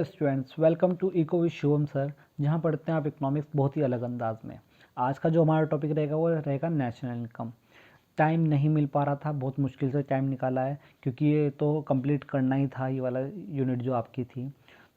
Hello students, welcome to eco with Shubham sir, जहाँ पढ़ते हैं आप इकोनॉमिक्स बहुत ही अलग अंदाज में। आज का जो हमारा टॉपिक रहेगा वो रहेगा नेशनल इनकम। टाइम नहीं मिल पा रहा था, बहुत मुश्किल से टाइम निकाला है क्योंकि ये तो कंप्लीट करना ही था, ये वाला यूनिट जो आपकी थी।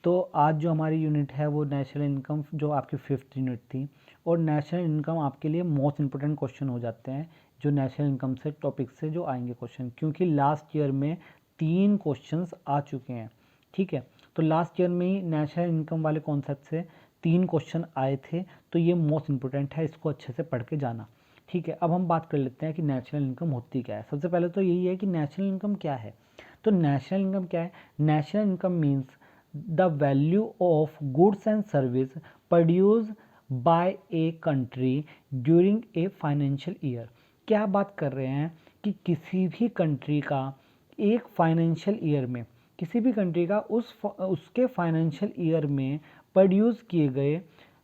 तो आज जो हमारी यूनिट है वो नेशनल इनकम, जो आपकी 5th यूनिट थी। और नेशनल इनकम आपके लिए मोस्ट इंपॉर्टेंट क्वेश्चन हो जाते हैं जो नेशनल इनकम से टॉपिक से जो आएंगे क्वेश्चन, क्योंकि लास्ट ईयर में 3 क्वेश्चंस आ चुके हैं। ठीक है, तो लास्ट ईयर में ही नेशनल इनकम वाले कॉन्सेप्ट से 3 क्वेश्चन आए थे, तो ये मोस्ट इंपॉर्टेंट है, इसको अच्छे से पढ़ के जाना। ठीक है, अब हम बात कर लेते हैं कि नेशनल इनकम होती क्या है। सबसे पहले तो यही है कि नेशनल इनकम क्या है। तो नेशनल इनकम क्या है? National income means the value of goods and service produce by a country during a financial year. क्या बात कर रहे हैं कि किसी भी कंट्री का एक फाइनेंशियल ईयर में, किसी भी कंट्री का उसके फाइनेंशियल ईयर में प्रोड्यूस किए गए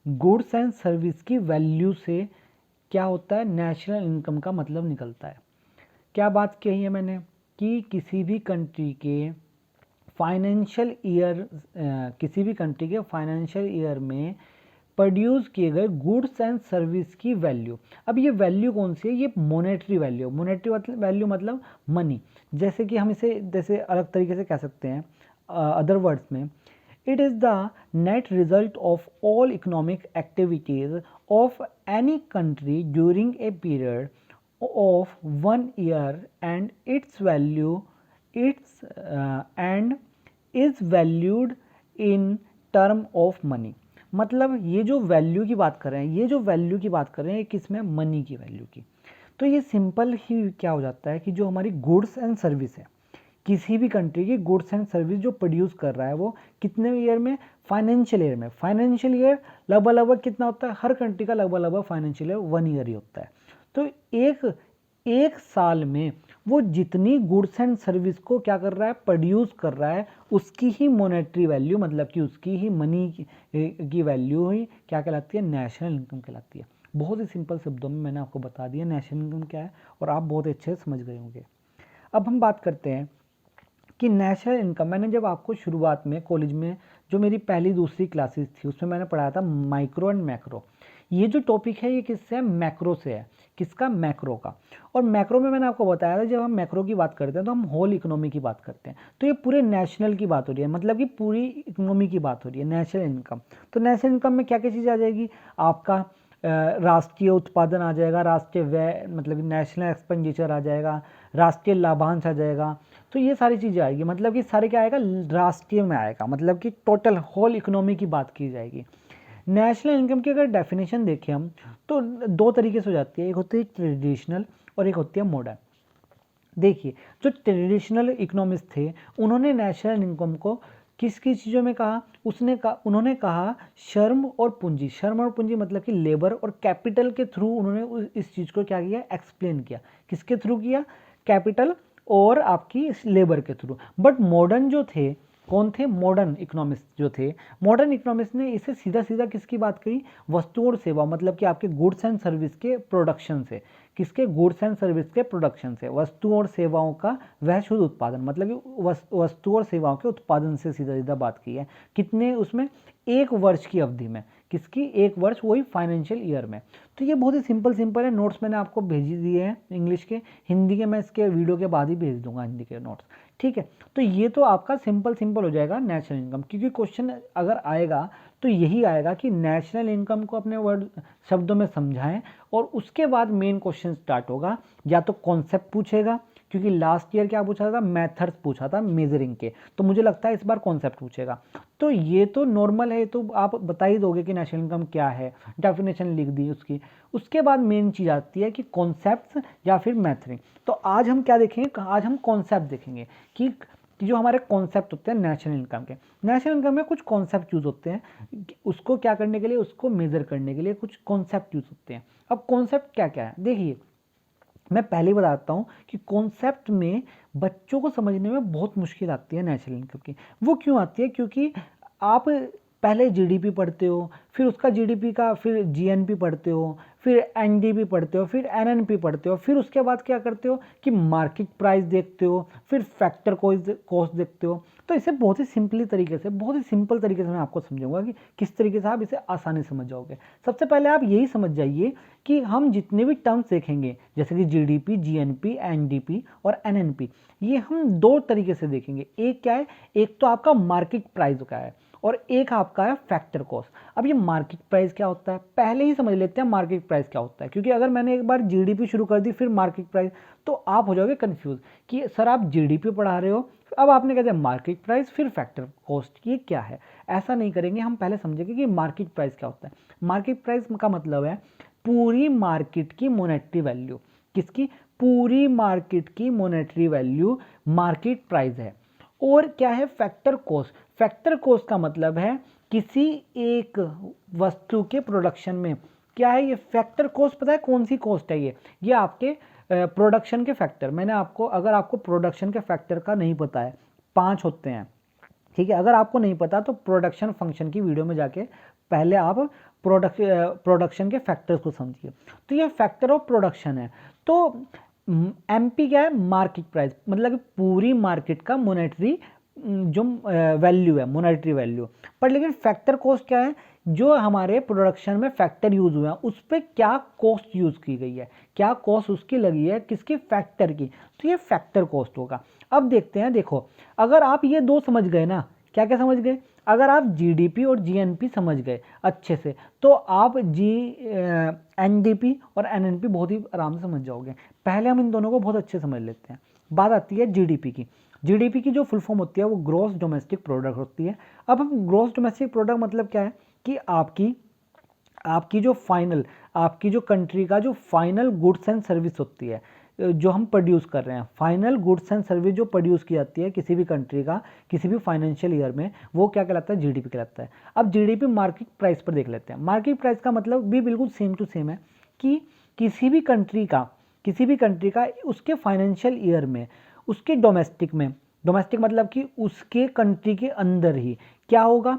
गुड्स एंड सर्विस की वैल्यू से क्या होता है, नेशनल इनकम का मतलब निकलता है। क्या बात कही है मैंने कि किसी भी कंट्री के फाइनेंशियल ईयर, किसी भी कंट्री के फाइनेंशियल ईयर में प्रोड्यूस किए गए गुड्स एंड सर्विस की वैल्यू। अब ये वैल्यू कौन सी है? ये मोनेटरी वैल्यू। मोनेटरी वैल्यू मतलब मनी। जैसे कि हम इसे जैसे अलग तरीके से कह सकते हैं, अदर वर्ड्स में, it is the net result of all economic activities of any country during a period of 1 year and it's value it's and is valued in term of money. मतलब ये जो वैल्यू की बात कर रहे हैं, ये जो वैल्यू की बात कर रहे हैं, किस में? मनी की वैल्यू की। तो ये सिंपल ही क्या हो जाता है कि जो हमारी गुड्स एंड सर्विस है, किसी भी कंट्री की गुड्स एंड सर्विस जो प्रोड्यूस कर रहा है वो कितने ईयर में? फाइनेंशियल ईयर में। फाइनेंशियल ईयर लगभग कितना होता है? हर कंट्री का लगभग फाइनेंशियल ईयर 1 ईयर ही होता है। तो एक साल में वो जितनी गुड्स एंड सर्विस को क्या कर रहा है? प्रोड्यूस कर रहा है, उसकी ही मोनेटरी वैल्यू, मतलब कि उसकी ही मनी की वैल्यू ही क्या कहलाती है? नेशनल इनकम कहलाती है। बहुत ही सिंपल शब्दों में मैंने आपको बता दिया नेशनल इनकम क्या है, और आप बहुत अच्छे से समझ गए होंगे। अब हम बात करते हैं कि नेशनल इनकम, मैंने जब आपको शुरुआत में कॉलेज में जो मेरी पहली दूसरी क्लासेस थी उसमें मैंने पढ़ाया था माइक्रो एंड मैक्रो। ये जो टॉपिक है ये किससे है? मैक्रो से है। किसका? मैक्रो का। और मैक्रो में मैंने आपको बताया था, जब हम मैक्रो की बात करते हैं तो हम होल इकोनॉमी की बात करते हैं। तो ये पूरे नेशनल की बात हो रही है, मतलब कि पूरी इकोनॉमी की बात हो रही है, नेशनल इनकम। तो नेशनल इनकम में क्या क्या चीज़ आ जाएगी? आपका राष्ट्रीय उत्पादन आ जाएगा, राष्ट्रीय व्यय मतलब कि नेशनल एक्सपेंडिचर आ जाएगा, राष्ट्रीय लाभांश आ जाएगा। तो ये सारी चीज़ें आएगी, मतलब कि सारे क्या आएगा? राष्ट्रीय में आएगा, मतलब कि टोटल होल इकोनॉमी की बात की जाएगी। नेशनल इनकम की अगर डेफिनेशन देखें हम तो 2 तरीके से हो जाती है, एक होती है ट्रेडिशनल और एक होती है मॉडर्न। देखिए, जो ट्रेडिशनल इकोनॉमिस्ट थे उन्होंने नेशनल इनकम को किस किस चीज़ों में कहा? उन्होंने कहा श्रम और पूंजी। श्रम और पूंजी मतलब कि लेबर और कैपिटल के थ्रू उन्होंने इस चीज़ को क्या किया? एक्सप्लेन किया। किसके थ्रू किया? कैपिटल और आपकी लेबर के थ्रू। बट मॉडर्न जो थे, कौन थे? मॉडर्न इकोनॉमिस्ट जो थे, मॉडर्न इकोनॉमिस्ट ने इसे सीधा सीधा किसकी बात करी? वस्तु और सेवा, मतलब कि आपके गुड्स एंड सर्विस के प्रोडक्शन से। किसके? गुड्स एंड सर्विस के प्रोडक्शन से। वस्तु और सेवाओं का वह शुद्ध उत्पादन, मतलब कि वस्तु और सेवाओं के उत्पादन से सीधा सीधा बात की है। कितने? उसमें 1 वर्ष की अवधि में। किसकी? 1 वर्ष, वही फाइनेंशियल ईयर में। तो ये बहुत ही सिंपल है। नोट्स मैंने आपको भेज दिए हैं इंग्लिश के, हिंदी के मैं इसके वीडियो के बाद ही भेज दूंगा, हिंदी के नोट्स। ठीक है, तो ये तो आपका सिंपल हो जाएगा नेशनल इनकम, क्योंकि क्वेश्चन अगर आएगा तो यही आएगा कि नेशनल इनकम को अपने वर्ड शब्दों में समझाएं, और उसके बाद मेन क्वेश्चन स्टार्ट होगा। या तो कॉन्सेप्ट पूछेगा, क्योंकि लास्ट ईयर क्या पूछा था? मेथड्स पूछा था मेजरिंग के, तो मुझे लगता है इस बार कॉन्सेप्ट पूछेगा। तो ये तो नॉर्मल है, तो आप बता ही दोगे कि नेशनल इनकम क्या है, डेफिनेशन लिख दी उसकी। उसके बाद मेन चीज़ आती है कि कॉन्सेप्ट्स या फिर मेथडिंग। तो आज हम क्या देखेंगे? आज हम कॉन्सेप्ट देखेंगे कि जो हमारे कॉन्सेप्ट होते हैं नेशनल इनकम के। नेशनल इनकम में कुछ कॉन्सेप्ट यूज होते हैं, उसको क्या करने के लिए? उसको मेजर करने के लिए कुछ कॉन्सेप्ट यूज होते हैं। अब कॉन्सेप्ट क्या क्या है देखिए, मैं पहले ही बताता हूँ कि कॉन्सेप्ट में बच्चों को समझने में बहुत मुश्किल आती है नेशनल इनकम की। वो क्यों आती है? क्योंकि आप पहले जीडीपी पढ़ते हो, फिर उसका जीडीपी का फिर जीएनपी पढ़ते हो, फिर एनडीपी पढ़ते हो, फिर एनएनपी पढ़ते हो, फिर उसके बाद क्या करते हो कि मार्केट प्राइस देखते हो, फिर फैक्टर कॉस्ट देखते हो। तो इसे बहुत ही सिंपल तरीके से मैं आपको समझाऊंगा कि किस तरीके से आप इसे आसानी समझ जाओगे। सबसे पहले आप यही समझ जाइए कि हम जितने भी टर्म्स देखेंगे जैसे कि जीडीपी, जीएनपी, एनडीपी और एनएनपी, ये हम दो तरीके से देखेंगे। एक क्या है, एक तो आपका मार्केट प्राइस का है और एक आपका है फैक्टर कॉस्ट। अब ये मार्केट प्राइस क्या होता है पहले ही समझ लेते हैं मार्केट प्राइस क्या होता है, क्योंकि अगर मैंने एक बार जीडीपी शुरू कर दी फिर मार्केट प्राइस तो आप हो जाओगे कंफ्यूज कि सर आप जीडीपी पढ़ा रहे हो, अब आपने कहते हैं मार्केट प्राइस फिर फैक्टर कॉस्ट, ये क्या है। ऐसा नहीं करेंगे, हम पहले समझेंगे कि मार्केट प्राइस क्या होता है। मार्केट प्राइस का मतलब है पूरी मार्केट की मॉनेटरी वैल्यू। किसकी? पूरी मार्केट की मॉनेटरी वैल्यू मार्केट प्राइस है। और क्या है फैक्टर कॉस्ट? फैक्टर कॉस्ट का मतलब है किसी एक वस्तु के प्रोडक्शन में क्या है ये फैक्टर कॉस्ट। पता है कौन सी कॉस्ट है ये आपके प्रोडक्शन के फैक्टर। मैंने आपको, अगर आपको प्रोडक्शन के फैक्टर का नहीं पता है, 5 होते हैं, ठीक है, अगर आपको नहीं पता तो प्रोडक्शन फंक्शन की वीडियो में जाके पहले आप प्रोडक्शन के फैक्टर्स को समझिए। तो ये फैक्टर ऑफ प्रोडक्शन है। तो एमपी क्या है? मार्केट प्राइस, मतलब पूरी मार्केट का मॉनेटरी जो वैल्यू है, मॉनेटरी वैल्यू। पर लेकिन फैक्टर कॉस्ट क्या है? जो हमारे प्रोडक्शन में फैक्टर यूज हुए हैं उस पर क्या कॉस्ट यूज की गई है, क्या कॉस्ट उसकी लगी है, किसकी? फैक्टर की। तो ये फैक्टर कॉस्ट होगा। अब देखते हैं, देखो अगर आप ये दो समझ गए ना, क्या क्या समझ गए? अगर आप जीडीपी और जीएनपी समझ गए अच्छे से तो आप एनडीपी और एनएनपी बहुत ही आराम से समझ जाओगे। पहले हम इन दोनों को बहुत अच्छे समझ लेते हैं। बात आती है जीडीपी की। जीडीपी की जो फुल फॉर्म होती है वो ग्रॉस डोमेस्टिक प्रोडक्ट होती है। अब हम ग्रॉस डोमेस्टिक प्रोडक्ट मतलब क्या है कि आपकी जो कंट्री का जो फाइनल गुड्स एंड सर्विस होती है, जो हम प्रोड्यूस कर रहे हैं, फाइनल गुड्स एंड सर्विस जो प्रोड्यूस की जाती है किसी भी कंट्री का किसी भी फाइनेंशियल ईयर में, वो क्या कहलाता है? जीडीपी कहलाता है। अब जीडीपी मार्केट प्राइस पर देख लेते हैं। मार्केट प्राइस का मतलब भी बिल्कुल सेम टू सेम है कि किसी भी कंट्री का उसके फाइनेंशियल ईयर में, उसके डोमेस्टिक मतलब कि उसके कंट्री के अंदर ही क्या होगा,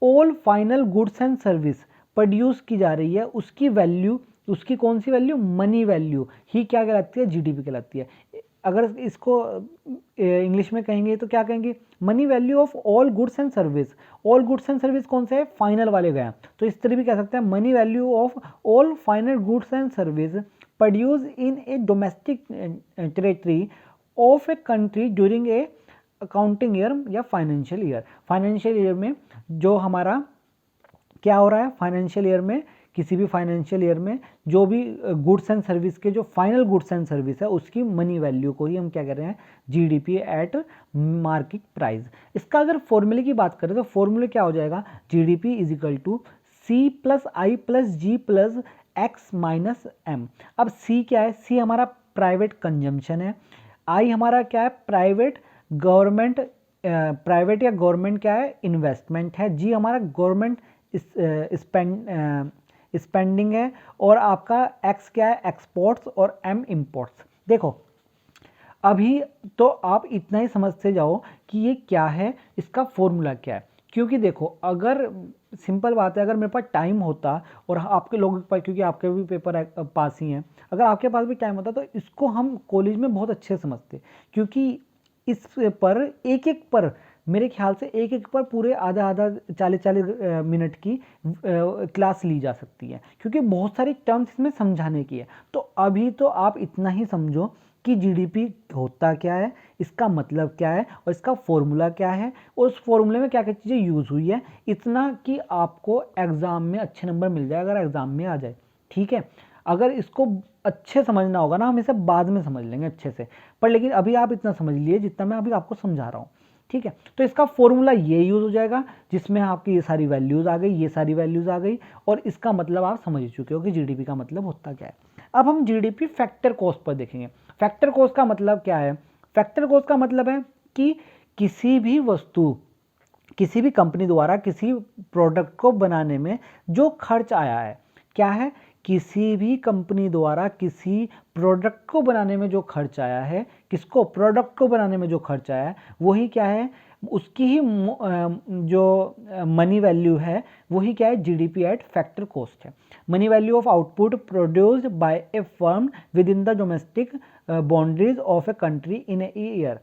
all final goods and service produce की जा रही है, उसकी वैल्यू, उसकी कौन सी वैल्यू? मनी वैल्यू ही क्या कहलाती है? जीडीपी कहलाती है। अगर इसको इंग्लिश में कहेंगे तो क्या कहेंगे? Money value of all goods and service. All goods and service कौन से है? फाइनल वाले गए, तो इस तरह भी कह सकते हैं money value of all final goods and service produce in A domestic territory of a country during a accounting year या फाइनेंशियल ईयर। फाइनेंशियल ईयर में जो हमारा क्या हो रहा है, फाइनेंशियल ईयर में, किसी भी फाइनेंशियल ईयर में जो भी गुड्स एंड सर्विस के जो फाइनल गुड्स एंड सर्विस है उसकी मनी वैल्यू को ही हम क्या कह रहे हैं? GDP at market price. इसका अगर फॉर्मूले की बात करें तो फॉर्मूले क्या हो जाएगा? GDP is equal to C plus I plus G plus X minus M. अब सी क्या है? सी हमारा प्राइवेट कंजम्पशन है, आई हमारा क्या है? प्राइवेट या गवर्नमेंट क्या है? इन्वेस्टमेंट है, जी हमारा गवर्नमेंट स्पेंडिंग है, और आपका एक्स क्या है? एक्सपोर्ट्स, और एम इंपोर्ट्स। देखो अभी तो आप इतना ही समझते जाओ कि ये क्या है, इसका फॉर्मूला क्या है। क्योंकि देखो अगर सिंपल बात है, अगर मेरे पास टाइम होता और आपके लोगों के पास, क्योंकि आपके भी पेपर पास ही हैं, अगर आपके पास भी टाइम होता तो इसको हम कॉलेज में बहुत अच्छे से समझते, क्योंकि इस पर एक पर मेरे ख्याल से एक पर पूरे आधा 40 मिनट की क्लास ली जा सकती है, क्योंकि बहुत सारी टर्म्स इसमें समझाने की है। तो अभी तो आप इतना ही समझो कि जीडीपी होता क्या है, इसका मतलब क्या है, और इसका फॉर्मूला क्या है, और उस फॉर्मूले में क्या क्या चीज़ें यूज़ हुई है, इतना कि आपको एग्ज़ाम में अच्छे नंबर मिल जाए अगर एग्ज़ाम में आ जाए। ठीक है, अगर इसको अच्छे समझना होगा ना, हम इसे बाद में समझ लेंगे अच्छे से, पर लेकिन अभी आप इतना समझ लिए जितना मैं अभी आपको समझा रहा हूँ। ठीक है, तो इसका फॉर्मूला ये यूज़ हो जाएगा जिसमें आपकी ये सारी वैल्यूज़ आ गई, ये सारी वैल्यूज़ आ गई, और इसका मतलब आप समझ चुके हो कि जीडीपी का मतलब होता क्या है। अब हम जीडीपी फैक्टर कॉस्ट पर देखेंगे। फैक्टर कॉस्ट का मतलब क्या है? फैक्टर कॉस्ट का मतलब है कि किसी भी वस्तु, किसी भी कंपनी द्वारा किसी प्रोडक्ट को बनाने में जो खर्च आया है, क्या है? किसी भी कंपनी द्वारा किसी प्रोडक्ट को बनाने में जो खर्च आया है किसको, प्रोडक्ट को बनाने में जो खर्चा है वही क्या है, उसकी ही जो मनी वैल्यू है वही क्या है, जीडीपी एट फैक्टर कॉस्ट है। Money value of output produced by A firm with in the domestic boundaries of a country in a year.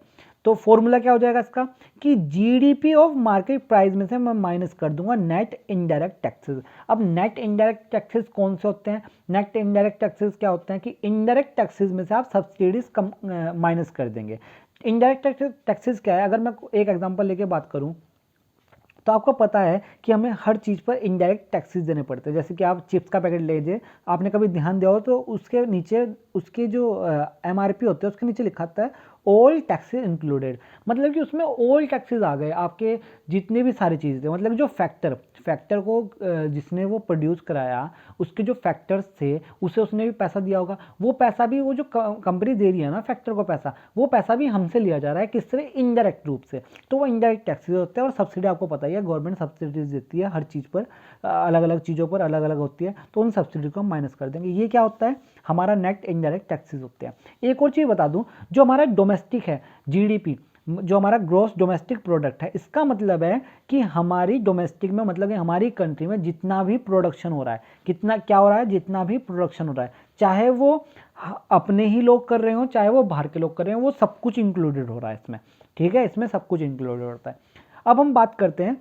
तो फॉर्मूला क्या हो जाएगा इसका कि जीडीपी ऑफ मार्केट प्राइस में से मैं माइनस कर दूंगा नेट इनडायरेक्ट टैक्सेस। अब नेट इनडायरेक्ट टैक्सेस कौन से होते हैं, नेट इनडायरेक्ट टैक्सेस क्या होते हैं कि इनडायरेक्ट टैक्सेस में से आप सब्सिडीज कम माइनस कर देंगे। इनडायरेक्ट टैक्सेस क्या है, अगर मैं एक एग्जांपल लेके बात करूं तो आपको पता है कि हमें हर चीज़ पर इनडायरेक्ट टैक्सेस देने पड़ते हैं। जैसे कि आप चिप्स का पैकेट ले लीजिए, आपने कभी ध्यान दिया हो तो उसके नीचे उसके जो एमआरपी होते हैं उसके नीचे लिखा होता है ऑल टैक्सेस इंक्लूडेड, मतलब कि उसमें ऑल टैक्सेस आ गए आपके जितने भी सारी चीज़ थे। मतलब जो फैक्टर को जिसने वो प्रोड्यूस कराया उसके जो फैक्टर्स थे उसे उसने भी पैसा दिया होगा, वो पैसा भी वो जो कंपनी दे रही है ना फैक्टर को पैसा, वो पैसा भी हमसे लिया जा रहा है, किस तरह, इनडायरेक्ट रूप से। तो वो इनडायरेक्ट टैक्सेस होते हैं। और सब्सिडी आपको पता ही है, गवर्नमेंट सब्सिडीज देती है हर चीज़ पर, अलग अलग चीज़ों पर अलग अलग होती है, तो उन सब्सिडी को हम माइनस कर देंगे। ये क्या होता है, हमारा नेट इनडायरेक्ट टैक्सेस होते हैं। एक और चीज़ बता दूं, जो हमारा डोमेस्टिक है जीडीपी, जो हमारा ग्रॉस डोमेस्टिक प्रोडक्ट है, इसका मतलब है कि हमारी डोमेस्टिक में, मतलब कि हमारी कंट्री में जितना भी प्रोडक्शन हो रहा है, कितना क्या हो रहा है, जितना भी प्रोडक्शन हो रहा है, चाहे वो अपने ही लोग कर रहे हो चाहे वो बाहर के लोग कर रहे हो, वो सब कुछ इंक्लूडेड हो रहा है इसमें। ठीक है, इसमें सब कुछ इंक्लूडेड होता है। अब हम बात करते हैं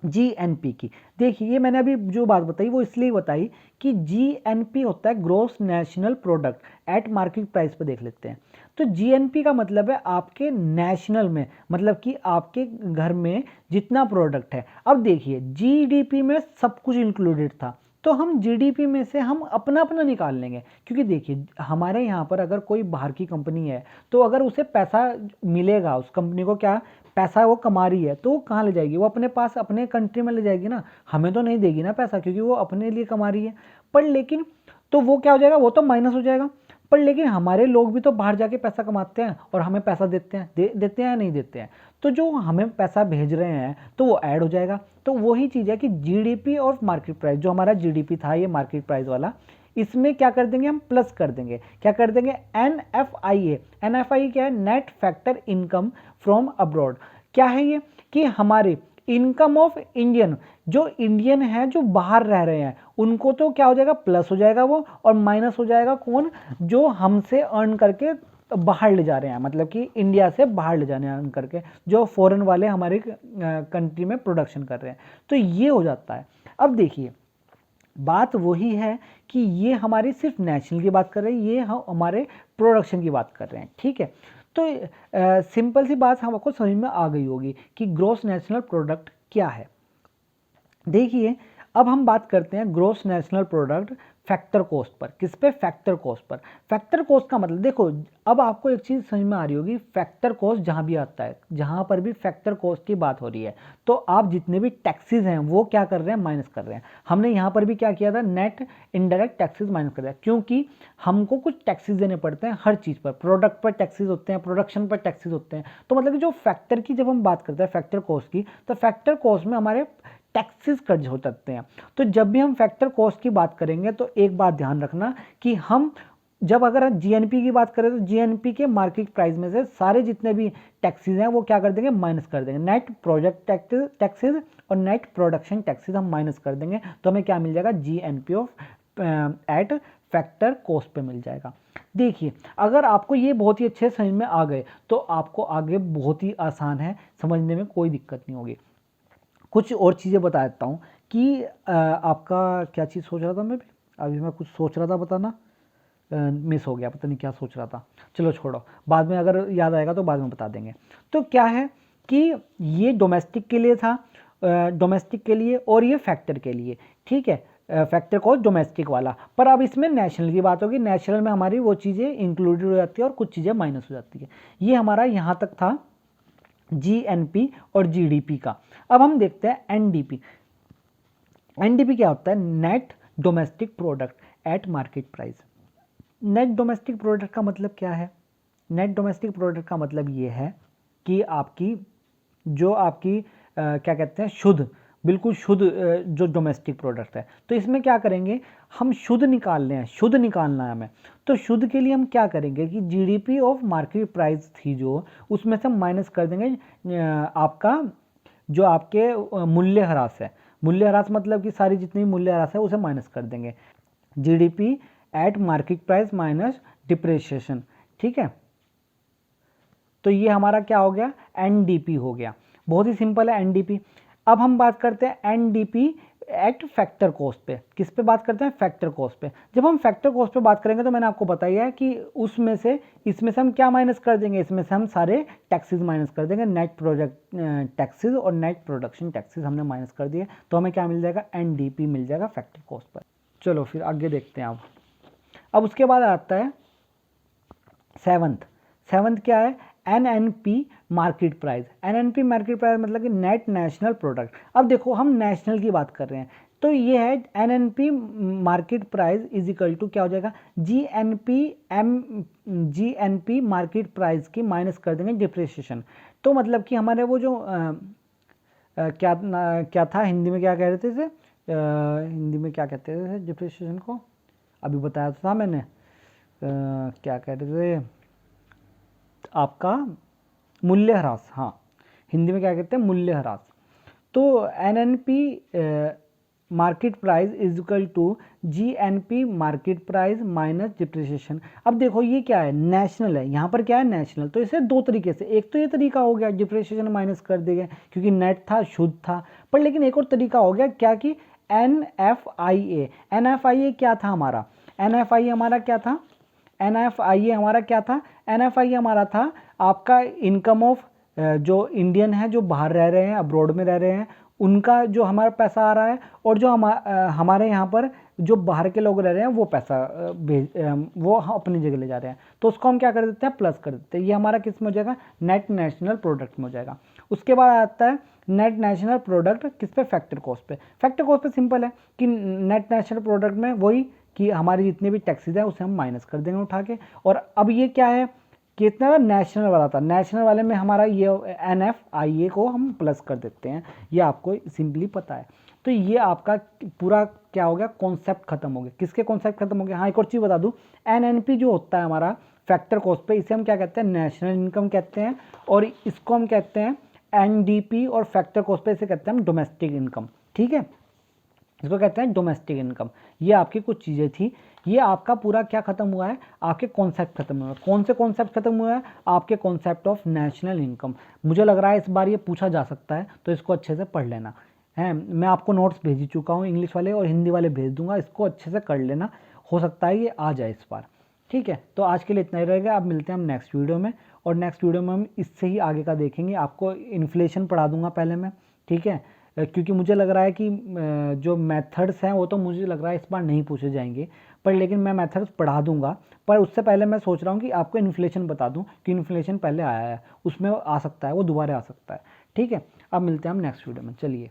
जीएनपी की। देखिए ये मैंने अभी जो बात बताई वो इसलिए बताई कि जीएनपी होता है gross national product at market price पे देख लेते हैं। तो जीएनपी का मतलब है आपके नेशनल में, मतलब कि आपके घर में जितना प्रोडक्ट है। अब देखिए जीडीपी में सब कुछ इंक्लूडेड था, तो हम जीडीपी में से हम अपना अपना निकाल लेंगे। क्योंकि देखिए हमारे यहाँ पर अगर कोई बाहर की कंपनी है तो अगर उसे पैसा मिलेगा, उस कंपनी को क्या पैसा वो कमा रही है, तो वो कहाँ ले जाएगी, वो अपने पास अपने कंट्री में ले जाएगी ना, हमें तो नहीं देगी ना पैसा, क्योंकि वो अपने लिए कमा रही है। पर लेकिन तो वो क्या हो जाएगा, वो तो माइनस हो जाएगा। पर लेकिन हमारे लोग भी तो बाहर जाके पैसा कमाते हैं और हमें पैसा देते हैं, देते हैं या नहीं देते हैं, तो जो हमें पैसा भेज रहे हैं तो वो ऐड हो जाएगा। तो वही चीज़ है कि जीडीपी और मार्केट प्राइस, जो हमारा जीडीपी था ये मार्केट प्राइस वाला, इसमें क्या कर देंगे हम, प्लस कर देंगे। क्या कर देंगे, एनएफआईए। एनएफआईए क्या है, net factor income from abroad. क्या है ये कि हमारे इनकम ऑफ इंडियन, जो इंडियन है जो बाहर रह रहे हैं उनको तो क्या हो जाएगा, प्लस हो जाएगा वो, और माइनस हो जाएगा कौन, जो हमसे अर्न करके बाहर ले जा रहे हैं, मतलब कि इंडिया से बाहर ले जाने अर्न करके, जो फॉरेन वाले हमारे कंट्री में प्रोडक्शन कर रहे हैं। तो ये हो जाता है। अब देखिए बात वही है कि ये हमारी सिर्फ नेशनल की बात कर रहे हैं, ये हम हमारे प्रोडक्शन की बात कर रहे हैं। ठीक है, तो सिंपल सी बात हमको समझ में आ गई होगी कि ग्रॉस नेशनल प्रोडक्ट क्या है। देखिए अब हम बात करते हैं gross national product factor cost per. किस पे, factor cost per. Factor cost का मतलब देखो, अब आपको एक चीज़ समझ में आ रही होगी, फैक्टर कॉस्ट जहाँ भी आता है, जहाँ पर भी फैक्टर कॉस्ट की बात हो रही है, तो आप जितने भी टैक्सेस हैं वो क्या कर रहे हैं, माइनस कर रहे हैं। हमने यहाँ पर भी क्या किया था, नेट इनडायरेक्ट टैक्सेस माइनस कर दिया, क्योंकि हमको कुछ टैक्सेस देने पड़ते हैं हर चीज़ पर, प्रोडक्ट पर टैक्सेस होते हैं, प्रोडक्शन पर टैक्सेस होते हैं। तो मतलब कि जो फैक्टर की जब हम बात करते हैं फैक्टर कॉस्ट की, तो फैक्टर कॉस्ट में हमारे टैक्सेस कट हो सकते हैं। तो जब भी हम फैक्टर कॉस्ट की बात करेंगे तो एक बात ध्यान रखना कि हम जब अगर जीएनपी की बात करें तो जीएनपी के मार्केट प्राइस में से सारे जितने भी टैक्सेस हैं वो क्या कर देंगे, माइनस कर देंगे। नेट प्रोजेक्ट टैक्सेस और नेट प्रोडक्शन टैक्सेस हम माइनस कर देंगे, तो हमें क्या मिल जाएगा, GNP of eight factor cost पे मिल जाएगा। देखिए अगर आपको ये बहुत ही अच्छे समझ में आ गए तो आपको आगे बहुत ही आसान है, समझने में कोई दिक्कत नहीं होगी। कुछ और चीज़ें बता देता हूँ कि आपका क्या चीज़ सोच रहा था, मैं भी अभी मैं कुछ सोच रहा था बताना, मिस हो गया, पता नहीं क्या सोच रहा था, चलो छोड़ो, बाद में अगर याद आएगा तो बाद में बता देंगे। तो क्या है कि ये डोमेस्टिक के लिए था, डोमेस्टिक के लिए, और ये फैक्टर के लिए। ठीक है, फैक्टर कॉस्ट डोमेस्टिक वाला, पर अब इसमें नेशनल की बात होगी। नेशनल में हमारी वो चीज़ें इंक्लूडेड हो जाती है और कुछ चीज़ें माइनस हो जाती है। ये हमारा यहाँ तक था जीएनपी और जीडीपी का। अब हम देखते हैं एनडीपी। एनडीपी क्या होता है, net domestic product at market price. Net domestic product का मतलब क्या है, नेट डोमेस्टिक प्रोडक्ट का मतलब ये है कि आपकी जो आपकी क्या कहते हैं शुद्ध, बिल्कुल शुद्ध जो डोमेस्टिक प्रोडक्ट है। तो इसमें क्या करेंगे, हम शुद्ध निकाल रहे हैं, शुद्ध निकालना है हमें। तो शुद्ध के लिए हम क्या करेंगे कि जीडीपी ऑफ मार्केट प्राइस थी जो, उसमें से हम माइनस कर देंगे आपका जो आपके मूल्यह्रास है। मूल्यह्रास मतलब कि सारी जितनी मूल्यह्रास है उसे माइनस कर देंगे। GDP at market price minus depreciation, ठीक है। तो ये हमारा क्या हो गया, एनडीपी हो गया। बहुत ही सिंपल है एनडीपी। अब हम बात करते हैं एनडीपी एट फैक्टर कॉस्ट पे। किस पे बात करते हैं, फैक्टर कॉस्ट पे। जब हम फैक्टर कॉस्ट पे बात करेंगे तो मैंने आपको बताया है कि उसमें से इसमें से हम क्या माइनस कर देंगे, इसमें से हम सारे टैक्सेस माइनस कर देंगे, नेट प्रोडक्ट टैक्सेस और नेट प्रोडक्शन टैक्सेस हमने माइनस कर दिए। तो हमें क्या मिल जाएगा, एनडीपी मिल जाएगा फैक्टर कॉस्ट पर। चलो फिर आगे देखते हैं अब उसके बाद आता है सेवंथ क्या है, NNP market price. NNP market price मतलब कि नेट नेशनल प्रोडक्ट। अब देखो हम नेशनल की बात कर रहे हैं, तो ये है NNP market price is equal to क्या हो जाएगा, जीएनपी मार्केट प्राइस की माइनस कर देंगे डिप्रिसिएशन। तो मतलब कि हमारे वो जो क्या था हिंदी में, क्या कह रहे थे इसे, हिंदी में क्या कहते थे डिप्रिसिएशन को, अभी बताया था मैंने, क्या कह रहे थे आपका, मूल्यह्रास। हाँ, हिंदी में क्या कहते हैं, मूल्यह्रास। तो NNP market price is equal to GNP market price minus depreciation. अब देखो ये क्या है, नेशनल है, यहाँ पर क्या है, नेशनल। तो इसे दो तरीके से, एक तो ये तरीका हो गया डिप्रिसिएशन माइनस कर देंगे क्योंकि नेट था, शुद्ध था, पर लेकिन एक और तरीका हो गया क्या कि एनएफआईए। एनएफआईए क्या था हमारा, एनएफआईए हमारा क्या था, एनएफआईए हमारा क्या था, एनएफआईए हमारा था आपका इनकम ऑफ जो इंडियन है जो बाहर रह रहे हैं, अब्रॉड में रह रहे हैं, उनका जो हमारा पैसा आ रहा है, और जो हमारे यहाँ पर जो बाहर के लोग रह रहे हैं वो पैसा वो अपनी जगह ले जा रहे हैं। तो उसको हम क्या कर देते हैं, प्लस कर देते हैं। ये हमारा किस में हो जाएगा, नेट नेशनल प्रोडक्ट में हो जाएगा। उसके बाद आता है नेट नेशनल प्रोडक्ट किस पे, फैक्टर कॉस्ट पे। फैक्टर कॉस्ट पे सिंपल है कि नेट नेशनल प्रोडक्ट में वही कि हमारे जितने भी टैक्सेस हैं उसे हम माइनस कर देंगे उठा के। और अब ये क्या है, कितना नेशनल वाला था, नेशनल वाले में हमारा ये एनएफआईए को हम प्लस कर देते हैं, ये आपको सिंपली पता है। तो ये आपका पूरा क्या हो गया, कॉन्सेप्ट खत्म हो गया। किसके कॉन्सेप्ट खत्म हो गया, हाँ एक और चीज़ बता दूं, एनएनपी जो होता है हमारा फैक्टर कॉस्ट पे, इसे हम क्या कहते हैं, नेशनल इनकम कहते हैं, और इसको हम कहते हैं एनडीपी, और फैक्टर कॉस्ट पे इसे कहते हैं हम डोमेस्टिक इनकम, ठीक है, इसको कहते हैं डोमेस्टिक इनकम। ये आपकी कुछ चीज़ें थी, ये आपका पूरा क्या खत्म हुआ है, आपके कॉन्सेप्ट खत्म हुआ है। कौन से कॉन्सेप्ट खत्म हुआ है, आपके कॉन्सेप्ट ऑफ नेशनल इनकम। मुझे लग रहा है इस बार ये पूछा जा सकता है, तो इसको अच्छे से पढ़ लेना है। मैं आपको नोट्स भेज ही चुका हूँ, इंग्लिश वाले और हिंदी वाले भेज दूंगा, इसको अच्छे से कर लेना, हो सकता है ये आ जाए इस बार, ठीक है। तो आज के लिए इतना ही रहेगा, अब मिलते हैं हम नेक्स्ट वीडियो में, और नेक्स्ट वीडियो में हम इससे ही आगे का देखेंगे। आपको इन्फ्लेशन पढ़ा दूंगा पहले मैं, ठीक है, क्योंकि मुझे लग रहा है कि जो मेथड्स हैं वो तो मुझे लग रहा है इस बार नहीं पूछे जाएंगे, पर लेकिन मैं मेथड्स पढ़ा दूंगा। पर उससे पहले मैं सोच रहा हूँ कि आपको इन्फ्लेशन बता दूँ कि इन्फ्लेशन पहले आया है, उसमें आ सकता है, वो दोबारा आ सकता है, ठीक है। अब मिलते हैं हम नेक्स्ट वीडियो में, चलिए।